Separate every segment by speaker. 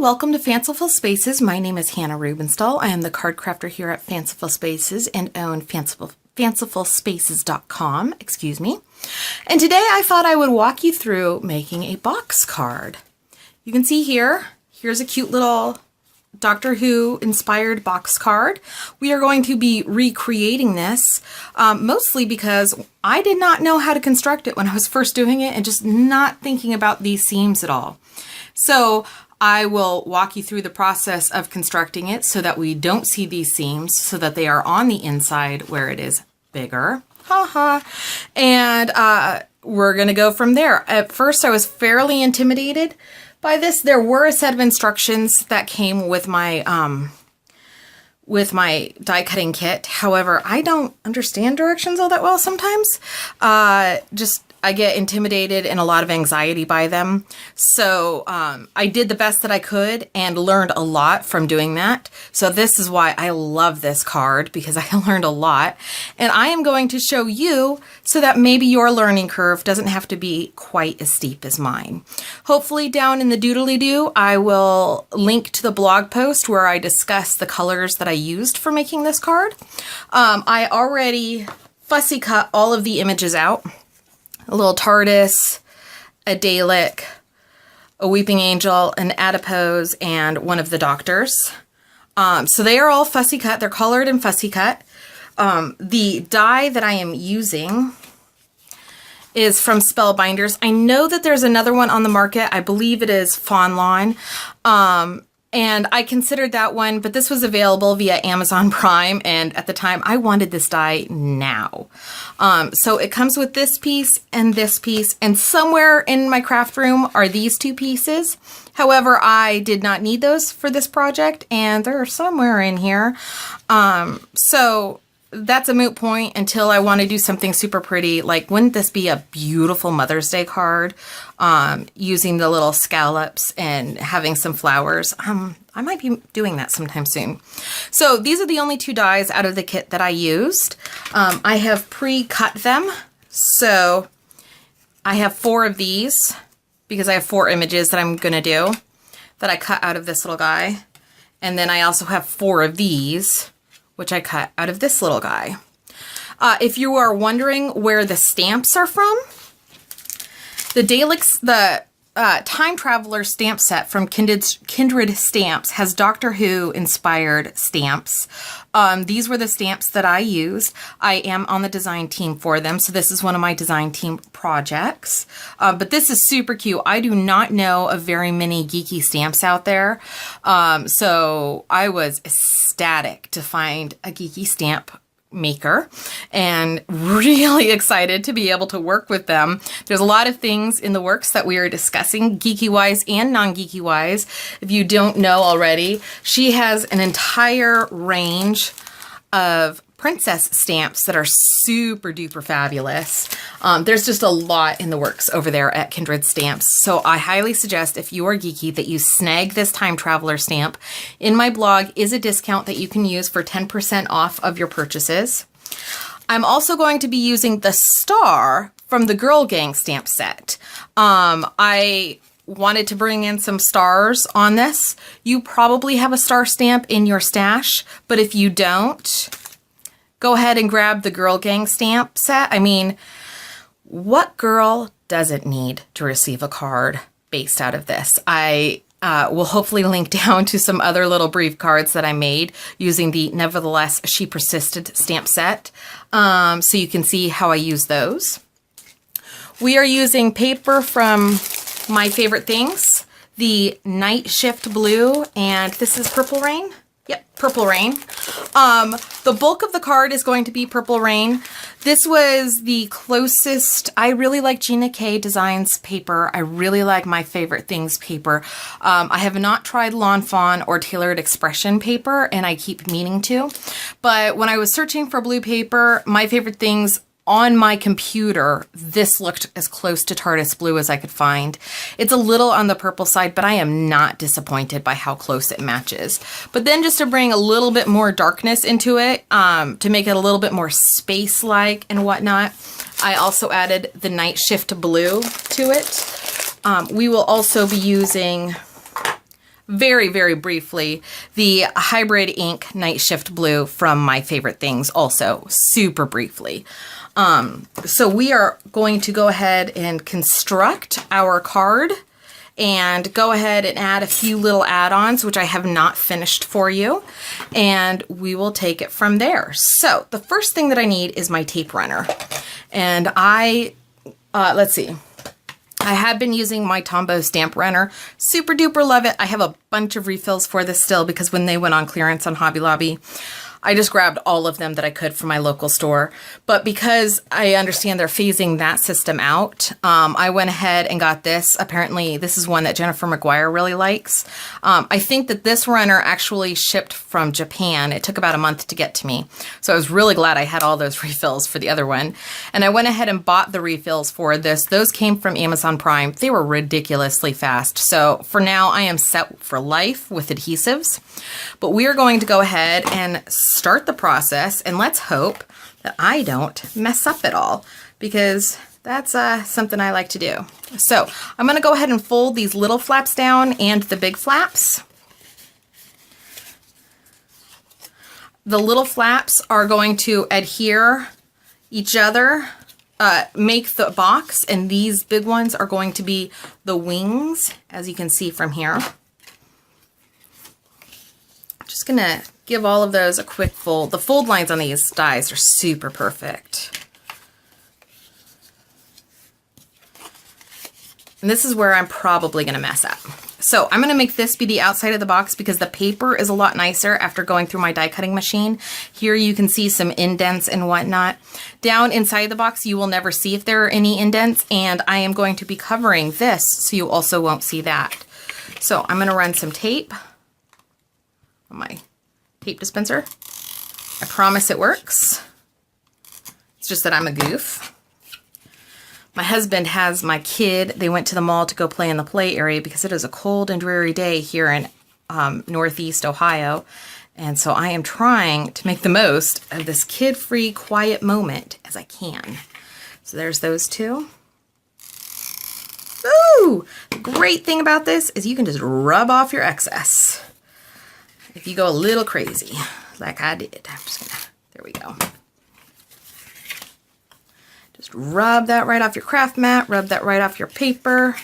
Speaker 1: welcome to Fanciful Spaces. My name is Hannah Rubenstall. I am the card crafter here at Fanciful Spaces and own fancifulspaces.com, excuse me. And today I thought I would walk you through making a box card. You can see here's a cute little Doctor Who inspired box card. We are going to be recreating this, mostly because I did not know how to construct it when I was first doing it and just not thinking about these seams at all. So I will walk you through the process of constructing it so that we don't see these seams, so that they are on the inside where it is bigger. And we're gonna go from there. At first I was fairly intimidated by this. There were a set of instructions that came with my die cutting kit. However, I don't understand directions all that well sometimes. I get intimidated and a lot of anxiety by them. So I did the best that I could and learned a lot from doing that. So this is why I love this card, because I learned a lot. And I am going to show you so that maybe your learning curve doesn't have to be quite as steep as mine. Hopefully down in the doodly-doo, I will link to the blog post where I discuss the colors that I used for making this card. I already fussy cut all of the images out. A little TARDIS, a Dalek, a Weeping Angel, an Adipose, and one of the Doctors. So they are all fussy cut. They're colored and fussy cut. The die that I am using is from Spellbinders. I know that there's another one on the market. I believe it is Fawn Lawn. And I considered that one, but this was available via Amazon Prime, and at the time I wanted this die now. So it comes with this piece, and somewhere in my craft room are these two pieces. However, I did not need those for this project, and they're somewhere in here. So that's a moot point until I want to do something super pretty. Like, wouldn't this be a beautiful Mother's Day card? Using the little scallops and having some flowers. I might be doing that sometime soon. So these are the only two dies out of the kit that I used. I have pre-cut them. So I have 4 of these because I have 4 images that I'm going to do that I cut out of this little guy. And then I also have 4 of these, which I cut out of this little guy. If you are wondering where the stamps are from, the Time Traveler stamp set from Kindred Stamps has Doctor Who inspired stamps. These were the stamps that I used. I am on the design team for them, so this is one of my design team projects. But this is super cute. I do not know of very many geeky stamps out there, so I was ecstatic to find a geeky stamp maker and really excited to be able to work with them. There's a lot of things in the works that we are discussing, geeky wise and non-geeky wise. If you don't know already, she has an entire range of princess stamps that are super duper fabulous. There's just a lot in the works over there at Kindred Stamps. So I highly suggest, if you are geeky, that you snag this Time Traveler stamp. In my blog is a discount that you can use for 10% off of your purchases. I'm also going to be using the star from the Girl Gang stamp set. I wanted to bring in some stars on this. You probably have a star stamp in your stash, but if you don't, go ahead and grab the Girl Gang stamp set. I mean, what girl doesn't need to receive a card based out of this? I will hopefully link down to some other little brief cards that I made using the Nevertheless She Persisted stamp set, so you can see how I use those. We are using paper from my favorite things, the Night Shift Blue, and this is Purple Rain. Yep, Purple Rain. The bulk of the card is going to be Purple Rain. This was the closest. I really like Gina K Designs paper. I really like My Favorite Things paper. I have not tried Lawn Fawn or Tailored Expression paper, and I keep meaning to. But when I was searching for blue paper, My Favorite Things on my computer, this looked as close to TARDIS blue as I could find. It's a little on the purple side, but I am not disappointed by how close it matches. But then just to bring a little bit more darkness into it, to make it a little bit more space-like and whatnot, I also added the Night Shift Blue to it. We will also be using very, very briefly, the Hybrid Ink Night Shift Blue from My Favorite Things, also super briefly. So we are going to go ahead and construct our card and go ahead and add a few little add-ons, which I have not finished for you, and we will take it from there. So the first thing that I need is my tape runner, and let's see. I have been using my Tombow stamp runner. Super duper love it. I have a bunch of refills for this still because when they went on clearance on Hobby Lobby, I just grabbed all of them that I could from my local store. But because I understand they're phasing that system out, I went ahead and got this. Apparently, this is one that Jennifer McGuire really likes. I think that this runner actually shipped from Japan. It took about a month to get to me. So I was really glad I had all those refills for the other one. And I went ahead and bought the refills for this. Those came from Amazon Prime. They were ridiculously fast. So for now, I am set for life with adhesives. But we are going to go ahead and start the process, and let's hope that I don't mess up at all, because that's something I like to do. So I'm going to go ahead and fold these little flaps down and the big flaps. The little flaps are going to adhere each other, make the box, and these big ones are going to be the wings, as you can see from here. Just gonna give all of those a quick fold. The fold lines on these dies are super perfect. And this is where I'm probably gonna mess up. So I'm gonna make this be the outside of the box because the paper is a lot nicer after going through my die cutting machine. Here you can see some indents and whatnot. Down inside the box, you will never see if there are any indents, and I am going to be covering this so you also won't see that. So I'm gonna run some tape on my tape dispenser. I promise it works. It's just that I'm a goof. My husband has my kid. They went to the mall to go play in the play area because it is a cold and dreary day here in Northeast Ohio. And so I am trying to make the most of this kid-free, quiet moment as I can. So there's those two. Ooh! The great thing about this is you can just rub off your excess. If you go a little crazy, like I did. I'm just gonna, there we go. Just rub that right off your craft mat, rub that right off your paper.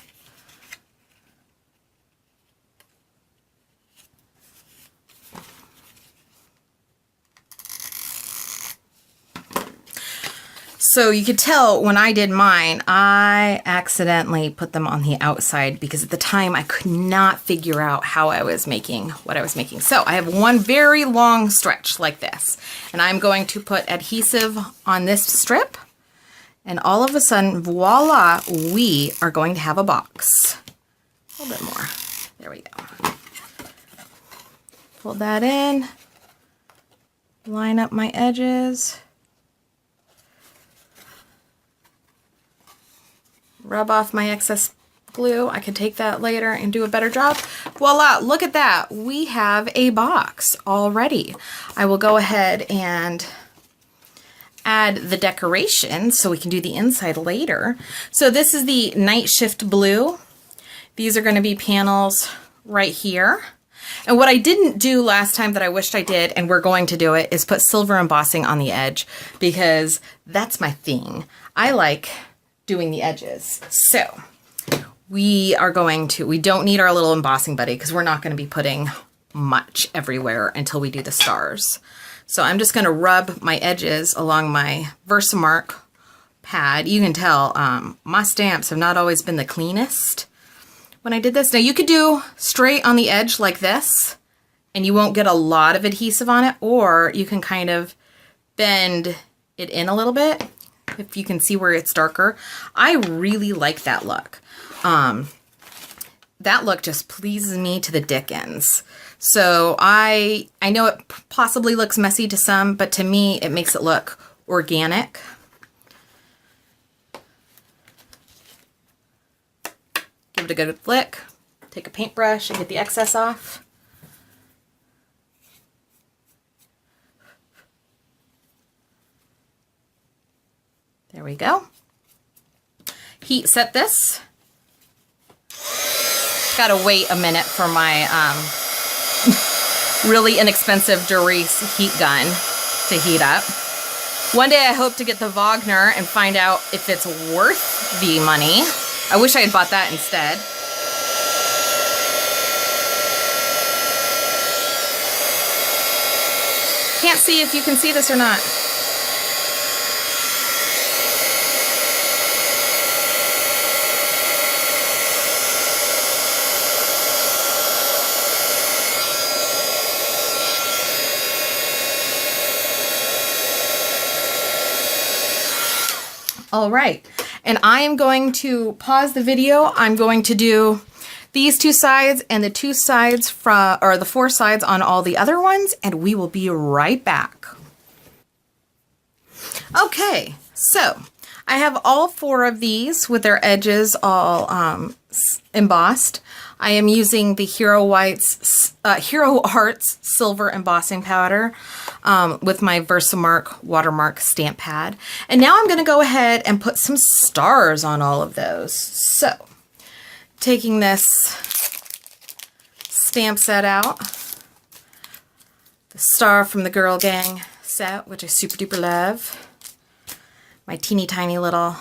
Speaker 1: So you could tell when I did mine, I accidentally put them on the outside because at the time I could not figure out how I was making what I was making. So I have one very long stretch like this, and I'm going to put adhesive on this strip, and all of a sudden, voila, we are going to have a box. A little bit more. There we go. Fold that in, line up my edges. Rub off my excess glue. I can take that later and do a better job. Voila, look at that. We have a box already. I will go ahead and add the decoration so we can do the inside later. So this is the Night Shift Blue. These are going to be panels right here. And what I didn't do last time that I wished I did, and we're going to do it, is put silver embossing on the edge because that's my thing. I like doing the edges. So we don't need our little embossing buddy because we're not going to be putting much everywhere until we do the stars. So I'm just going to rub my edges along my Versamark pad. You can tell my stamps have not always been the cleanest when I did this. Now you could do straight on the edge like this and you won't get a lot of adhesive on it, or you can kind of bend it in a little bit. If you can see where it's darker. I really like that look. That look just pleases me to the dickens. So I know it possibly looks messy to some, but to me it makes it look organic. Give it a good flick. Take a paintbrush and get the excess off. There we go. Heat set this. Gotta wait a minute for my really inexpensive Doris heat gun to heat up. One day I hope to get the Wagner and find out if it's worth the money. I wish I had bought that instead. Can't see if you can see this or not. All right, and I am going to pause the video. I'm going to do these two sides and the two sides from, or the four sides on all the other ones, and we will be right back. Okay, so I have all four of these with their edges all embossed. I am using the Hero Arts Silver Embossing Powder with my Versamark Watermark stamp pad. And now I'm going to go ahead and put some stars on all of those. So, taking this stamp set out, the star from the Girl Gang set, which I super duper love, my teeny tiny little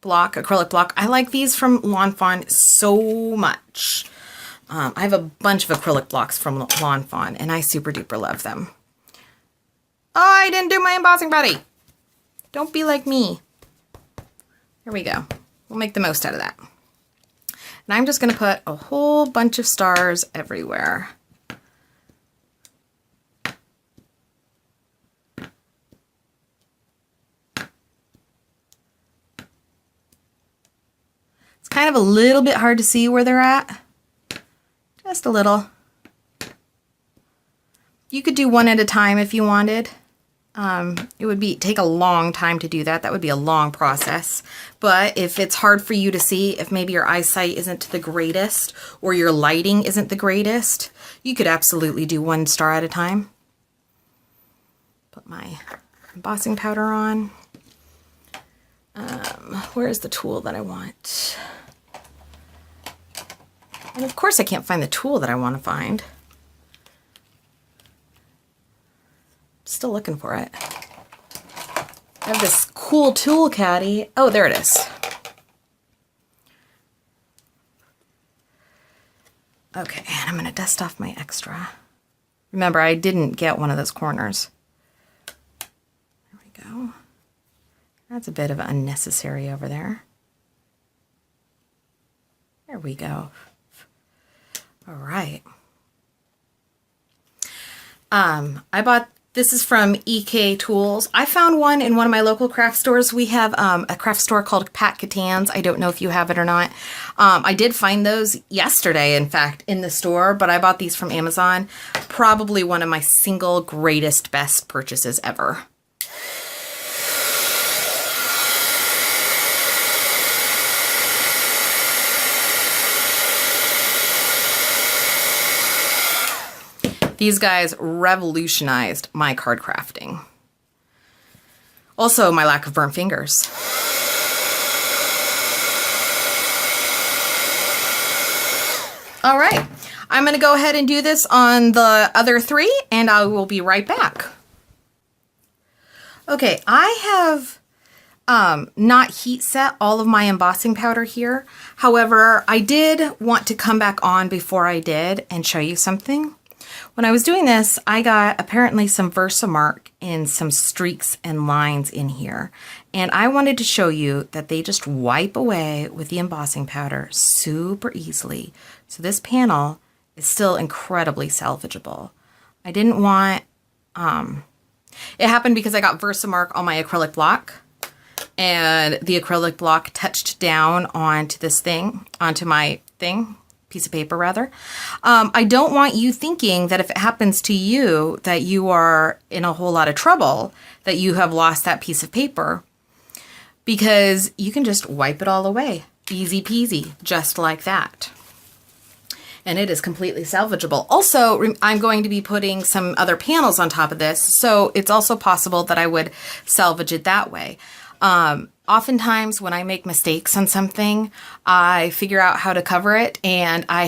Speaker 1: acrylic block. I like these from Lawn Fawn so much. I have a bunch of acrylic blocks from Lawn Fawn, and I super duper love them. Oh, I didn't do my embossing buddy. Don't be like me. Here we go. We'll make the most out of that. And I'm just going to put a whole bunch of stars everywhere. It's kind of a little bit hard to see where they're at. Just a little. You could do one at a time if you wanted. It would take a long time to do that. That would be a long process. But if it's hard for you to see, if maybe your eyesight isn't the greatest or your lighting isn't the greatest, you could absolutely do one star at a time. Put my embossing powder on. Where is the tool that I want? And of course I can't find the tool that I want to find. Still looking for it. I have this cool tool caddy. Oh, there it is. Okay, and I'm going to dust off my extra. Remember, I didn't get one of those corners. There we go. That's a bit of unnecessary over there. There we go. All right. This is from EK Tools. I found one in one of my local craft stores. We have a craft store called Pat Catan's. I don't know if you have it or not. I did find those yesterday, in fact, in the store, but I bought these from Amazon. Probably one of my single greatest, best purchases ever. These guys revolutionized my card crafting. Also, my lack of burnt fingers. All right, I'm gonna go ahead and do this on the other three, and I will be right back. Okay, I have not heat set all of my embossing powder here. However, I did want to come back on before I did and show you something. When I was doing this, I got apparently some Versamark and some streaks and lines in here. And I wanted to show you that they just wipe away with the embossing powder super easily. So this panel is still incredibly salvageable. I didn't want, it happened because I got Versamark on my acrylic block. And the acrylic block touched down onto this thing, onto my thing. Piece of paper rather. I don't want you thinking that if it happens to you that you are in a whole lot of trouble, that you have lost that piece of paper, because you can just wipe it all away. Easy peasy, just like that. And it is completely salvageable. Also, I'm going to be putting some other panels on top of this, so it's also possible that I would salvage it that way. Oftentimes when I make mistakes on something, I figure out how to cover it, and I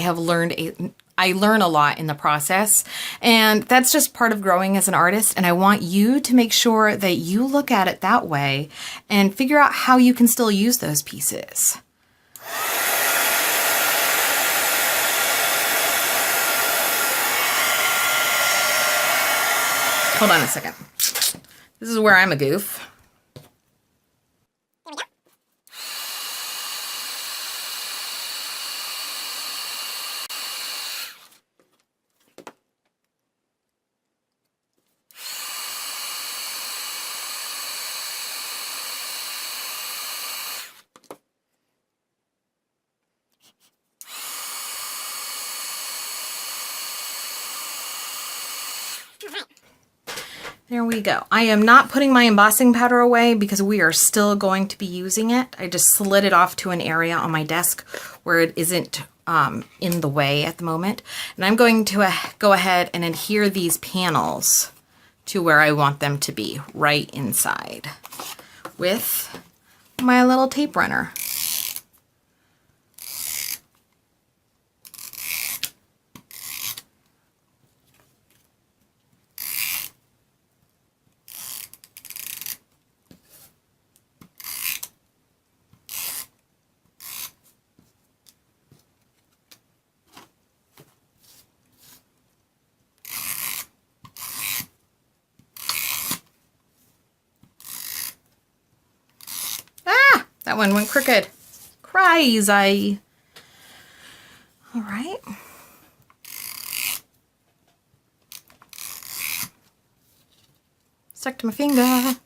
Speaker 1: learn a lot in the process, and that's just part of growing as an artist. And I want you to make sure that you look at it that way and figure out how you can still use those pieces. Hold on a second. This is where I'm a goof. There we go. I am not putting my embossing powder away because we are still going to be using it. I just slid it off to an area on my desk where it isn't in the way at the moment. And I'm going to go ahead and adhere these panels to where I want them to be, right inside, with my little tape runner. That one went crooked. Crazy. All right. Stuck to my finger.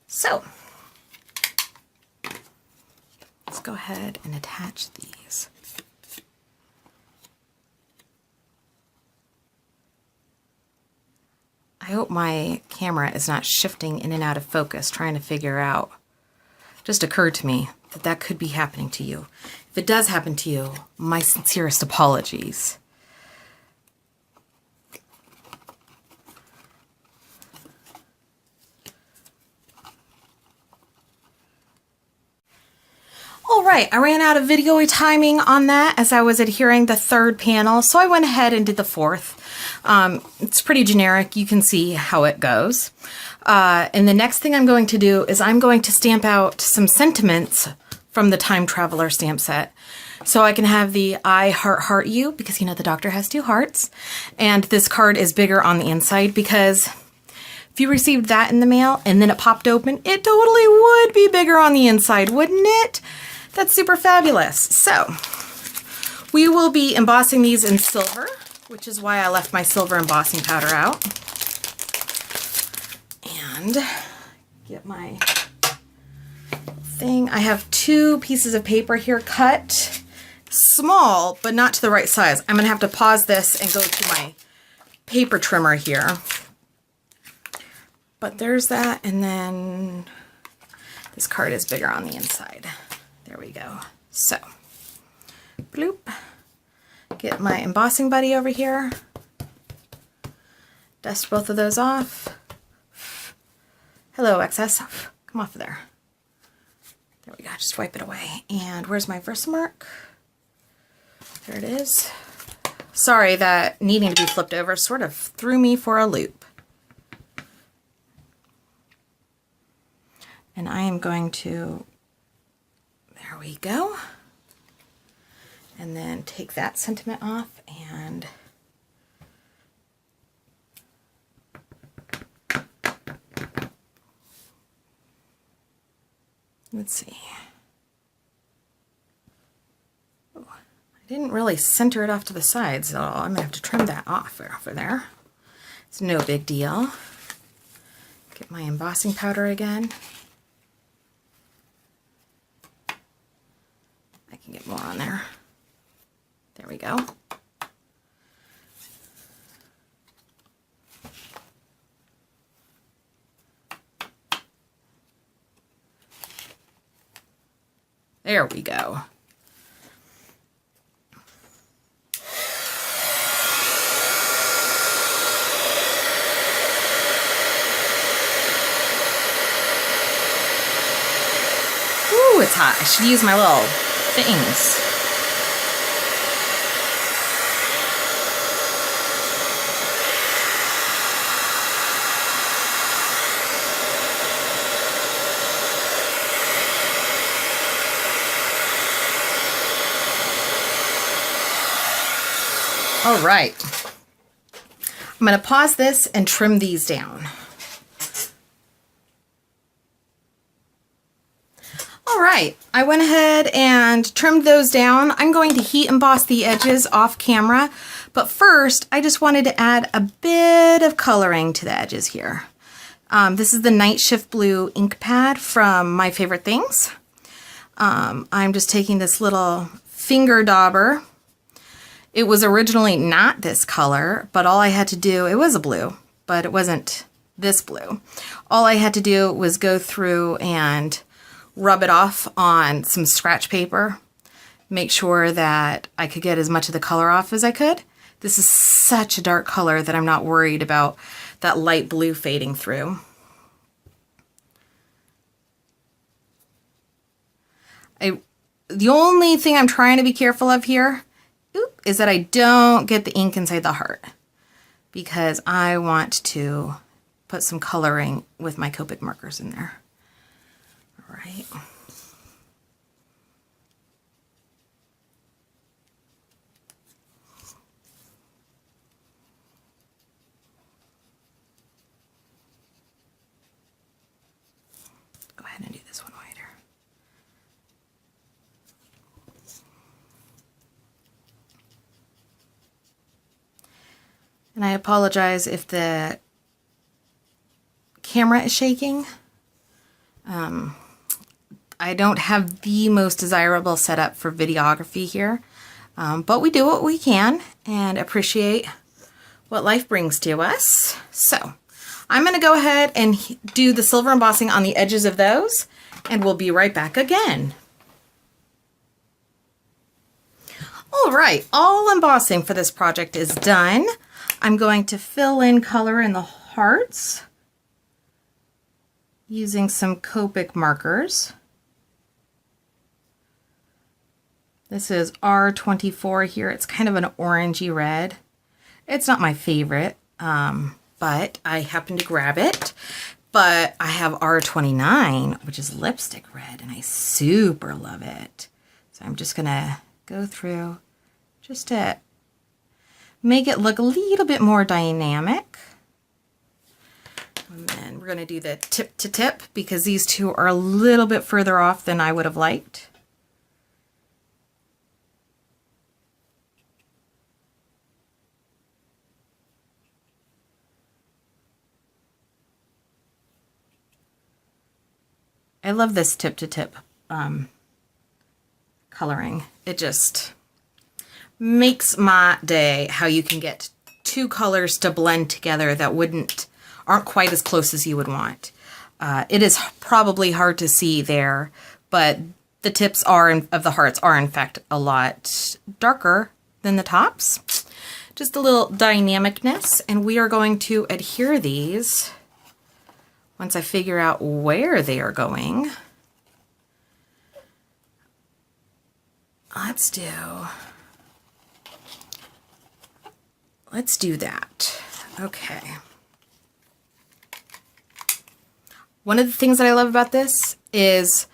Speaker 1: So, let's go ahead and attach these. I hope my camera is not shifting in and out of focus, trying to figure out. Just occurred to me that that could be happening to you. If it does happen to you, my sincerest apologies. All right, I ran out of video timing on that as I was adhering the third panel, so I went ahead and did the fourth. It's pretty generic. You can see how it goes. And the next thing I'm going to do is I'm going to stamp out some sentiments from the Time Traveler stamp set. So I can have the I heart you, because you know the doctor has 2 hearts. And this card is bigger on the inside because if you received that in the mail and then it popped open, it totally would be bigger on the inside, wouldn't it? That's super fabulous. So we will be embossing these in silver, which is why I left my silver embossing powder out. And get my thing. I have 2 pieces of paper here cut small, but not to the right size. I'm gonna have to pause this and go to my paper trimmer here. But there's that, and then this card is bigger on the inside. There we go. So, bloop. Get my embossing buddy over here. Dust both of those off. Hello, excess. Come off of there. There we go. Just wipe it away. And where's my Versamark? There it is. Sorry, that needing to be flipped over sort of threw me for a loop. And I am going to, there we go. And then take that sentiment off and let's see. Oh, I didn't really center it off to the side, so I'm gonna have to trim that off over there. It's no big deal. Get my embossing powder again. I can get more on there. There we go. There we go. is hot. I should use my little things. All right. I'm going to pause this and trim these down. All right, I went ahead and trimmed those down. I'm going to heat emboss the edges off camera, but first I just wanted to add a bit of coloring to the edges here. This is the Night Shift Blue ink pad from My Favorite Things. I'm just taking this little finger dauber. It was originally not this color, but all I had to do, it was a blue, but it wasn't this blue. All I had to do was go through and rub it off on some scratch paper, make sure that I could get as much of the color off as I could. This is such a dark color that I'm not worried about that light blue fading through. The only thing I'm trying to be careful of here is that I don't get the ink inside the heart, because I want to put some coloring with my Copic markers in there. All right. Go ahead and do this one wider. And I apologize if the camera is shaking. I don't have the most desirable setup for videography here, but we do what we can and appreciate what life brings to us. So I'm going to go ahead and do the silver embossing on the edges of those, and we'll be right back again. All right, all embossing for this project is done. I'm going to fill in color in the hearts using some Copic markers. This is R24 here. It's kind of an orangey red. It's not my favorite, but I happened to grab it. But I have R29, which is lipstick red, and I super love it. So I'm just gonna go through just to make it look a little bit more dynamic. And then we're going to do the tip to tip, because these two are a little bit further off than I would have liked. I love this tip to tip coloring. It just makes my day, how you can get two colors to blend together that aren't quite as close as you would want. It is probably hard to see there, but the tips of the hearts are in fact a lot darker than the tops. Just a little dynamicness, and we are going to adhere these once I figure out where they are going. Let's do that. Okay. One of the things that I love about this is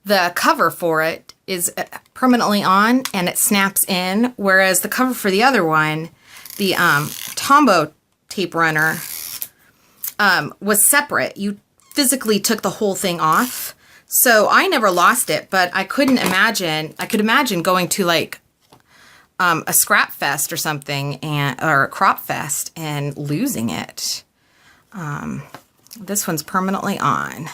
Speaker 1: the cover for it is permanently on and it snaps in, whereas the cover for the other one, the Tombow tape runner, was separate. You physically took the whole thing off. So I never lost it, but I could imagine going to like a scrap fest or something, or a crop fest, and losing it. This one's permanently on.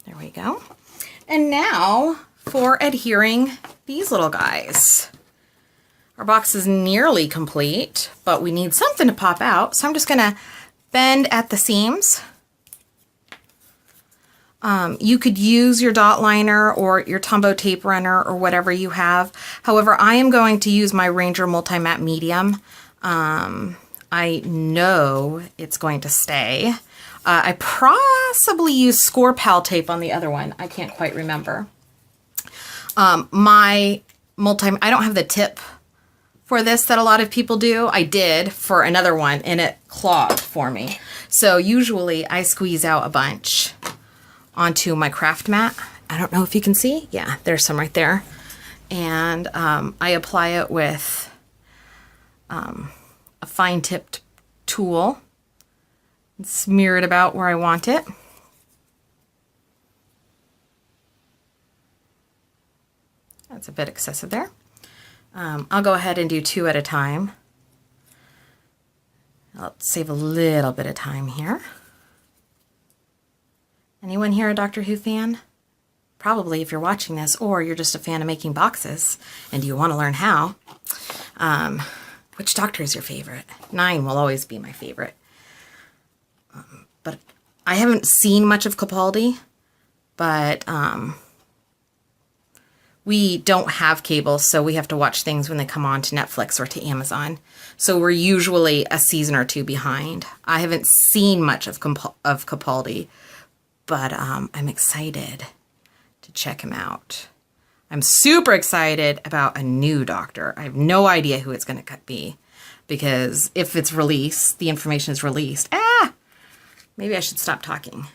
Speaker 1: There we go. And now for adhering these little guys. Our box is nearly complete, but we need something to pop out. So I'm just gonna bend at the seams. You could use your dot liner or your Tombow tape runner or whatever you have. However, I am going to use my Ranger Multi-Matte Medium. I know it's going to stay. I possibly used Score Pal tape on the other one. I can't quite remember. I don't have the tip for this that a lot of people do. I did for another one and it clogged for me. So usually I squeeze out a bunch onto my craft mat. I don't know if you can see. Yeah, there's some right there. And I apply it with a fine tipped tool and smear it about where I want it. That's a bit excessive there. I'll go ahead and do 2 at a time. I'll save a little bit of time here. Anyone here a Doctor Who fan? Probably if you're watching this, or you're just a fan of making boxes and you want to learn how. Which Doctor is your favorite? 9 will always be my favorite. But I haven't seen much of Capaldi, but we don't have cable, so we have to watch things when they come on to Netflix or to Amazon. So we're usually a season or 2 behind. I haven't seen much of Capaldi, but I'm excited to check him out. I'm super excited about a new Doctor. I have no idea who it's going to be, because if it's released, the information is released. Maybe I should stop talking.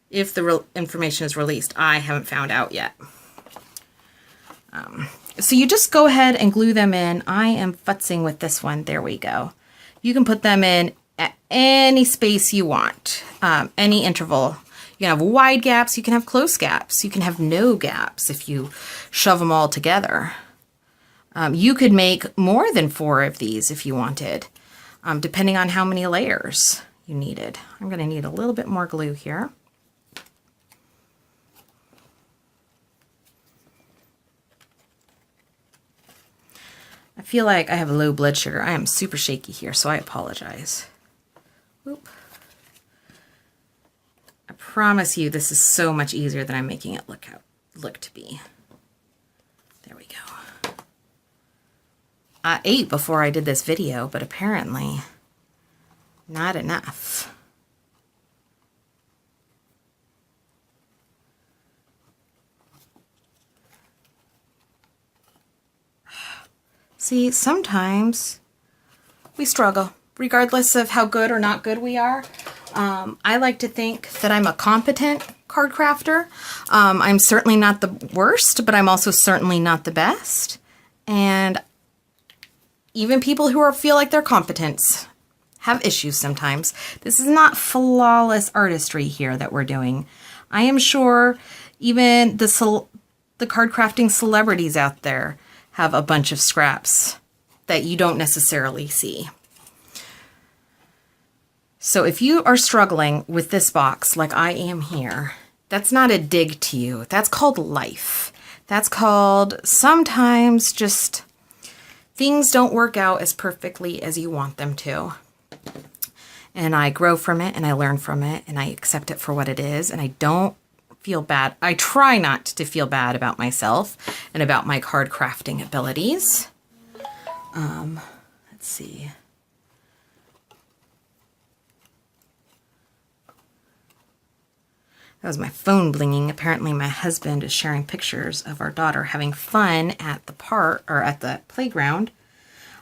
Speaker 1: If the information is released, I haven't found out yet. So you just go ahead and glue them in. I am futzing with this one. There we go. You can put them in at any space you want, any interval. You can have wide gaps, you can have close gaps, you can have no gaps if you shove them all together. You could make more than 4 of these if you wanted, depending on how many layers you needed. I'm going to need a little bit more glue here. I feel like I have low blood sugar. I am super shaky here, so I apologize. Oop. I promise you this is so much easier than I'm making it look to be. There we go. I ate before I did this video, but apparently not enough. See, sometimes we struggle, regardless of how good or not good we are. I like to think that I'm a competent card crafter. I'm certainly not the worst, but I'm also certainly not the best. And even people who feel like they're competent have issues sometimes. This is not flawless artistry here that we're doing. I am sure even the card crafting celebrities out there have a bunch of scraps that you don't necessarily see. So if you are struggling with this box like I am here, that's not a dig to you. That's called life. That's called sometimes just things don't work out as perfectly as you want them to. And I grow from it and I learn from it and I accept it for what it is, and I don't feel bad. I try not to feel bad about myself and about my card crafting abilities. Let's see. That was my phone blinging. Apparently my husband is sharing pictures of our daughter having fun at the playground.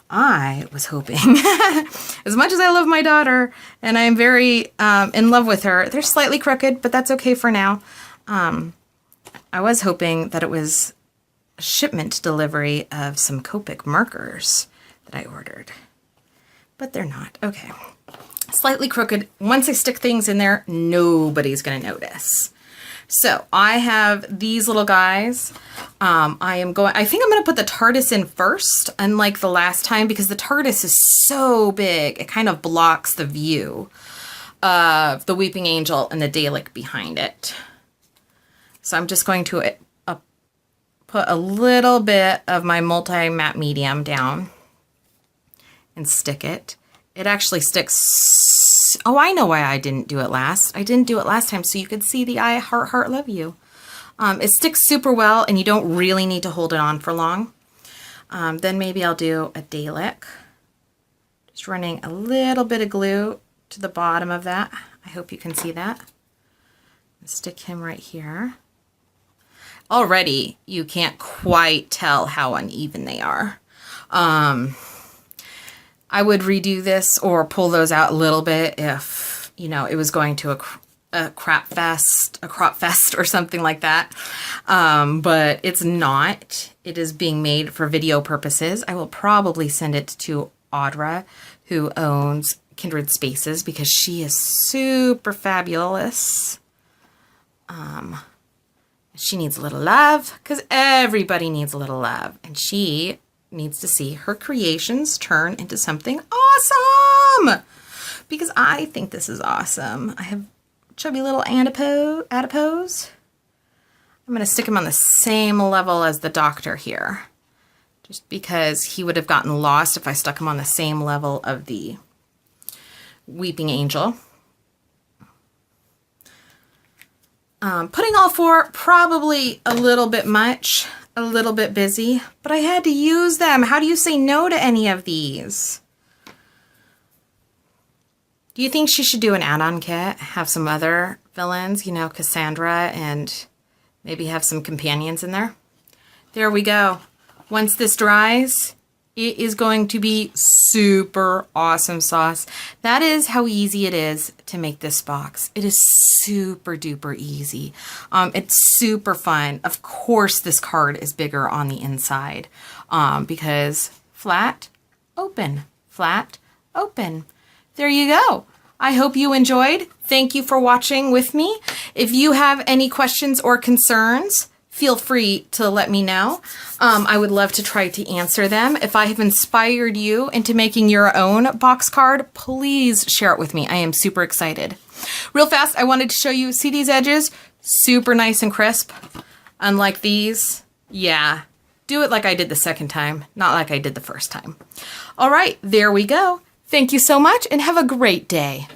Speaker 1: I was hoping, as much as I love my daughter and I'm very in love with her, they're slightly crooked, but that's okay for now. I was hoping that it was a shipment delivery of some Copic markers that I ordered, but they're not. Okay. Slightly crooked. Once I stick things in there, nobody's going to notice. So I have these little guys. I think I'm going to put the TARDIS in first, unlike the last time, because the TARDIS is so big. It kind of blocks the view of the Weeping Angel and the Dalek behind it. So I'm just going to put a little bit of my multi-matte medium down and stick it. It actually sticks oh, I know why I didn't do it last. I didn't do it last time so you could see the I heart, heart, love you. It sticks super well, and you don't really need to hold it on for long. Then maybe I'll do a Dalek. Just running a little bit of glue to the bottom of that. I hope you can see that. Stick him right here. Already, you can't quite tell how uneven they are. I would redo this or pull those out a little bit if, you know, it was going to a crop fest or something like that. But it's not. It is being made for video purposes. I will probably send it to Audra, who owns Kindred Spaces, because she is super fabulous. She needs a little love, because everybody needs a little love. And she needs to see her creations turn into something awesome, because I think this is awesome. I have chubby little adipose. I'm going to stick him on the same level as the doctor here, just because he would have gotten lost if I stuck him on the same level of the weeping angel. Putting all four, probably a little bit much, a little bit busy, but I had to use them. How do you say no to any of these? Do you think she should do an add-on kit? Have some other villains, you know, Cassandra, and maybe have some companions in there? There we go. Once this dries, it is going to be super awesome sauce. That is how easy it is to make this box. It is super duper easy. It's super fun. Of course, this card is bigger on the inside because flat, open, flat, open. There you go. I hope you enjoyed. Thank you for watching with me. If you have any questions or concerns, feel free to let me know. I would love to try to answer them. If I have inspired you into making your own box card, please share it with me. I am super excited. Real fast, I wanted to show you, see these edges? Super nice and crisp. Unlike these, yeah. Do it like I did the second time, not like I did the first time. All right, there we go. Thank you so much and have a great day.